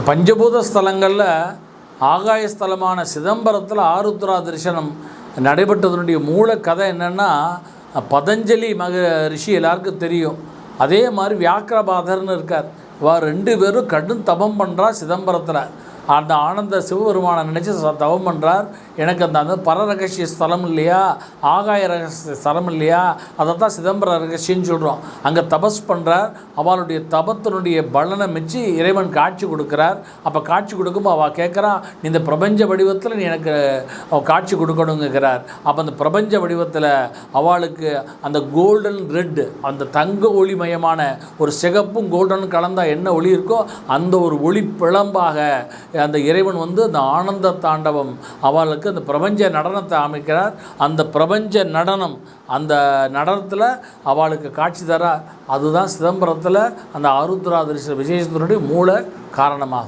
பஞ்சபூத ஸ்தலங்களில் ஆகாய ஸ்தலமான சிதம்பரத்தில் ஆருத்ரா தரிசனம் நடைபெற்றதனுடைய மூல கதை என்னென்னா, பதஞ்சலி ரிஷி எல்லாருக்கும் தெரியும். அதே மாதிரி வியாக்கிரபாதர்னு இருக்கார். ரெண்டு பேரும் கடும் தபம் பண்ணுறா சிதம்பரத்தில். அந்த ஆனந்த சிவபெருமானை நினச்சி தவம் பண்ணுறார். எனக்கு அந்த பரரகசிய ஸ்தலம் இல்லையா, ஆகாய ரகசிய ஸ்தலம் இல்லையா, அதை தான் சிதம்பர ரகசியன்னு சொல்கிறோம். அங்கே தபஸ் பண்ணுறார். அவளுடைய தபத்தினுடைய பலனை மிச்சு இறைவன் காட்சி கொடுக்குறார். அப்போ காட்சி கொடுக்கும்போது அவள் கேட்குறான், நீ இந்த பிரபஞ்ச வடிவத்தில் நீ எனக்கு காட்சி கொடுக்கணுங்கிறார். அப்போ அந்த பிரபஞ்ச வடிவத்தில் அவளுக்கு அந்த கோல்டன் ரெட், அந்த தங்க ஒளிமயமான ஒரு சிகப்பும் கோல்டன் கலந்தால் என்ன ஒளி இருக்கோ அந்த ஒரு ஒளி பிளம்பாக அந்த இறைவன் அந்த ஆனந்த தாண்டவம் அவளுக்கு அந்த பிரபஞ்ச நடனத்தை அமைக்கிறார். அந்த பிரபஞ்ச நடனம், அந்த நடனத்தில் அவளுக்கு காட்சி தர, அதுதான் சிதம்பரத்தில் அந்த ஆருத்ரா தரிசன விசேஷத்தினுடைய மூல காரணமாகும்.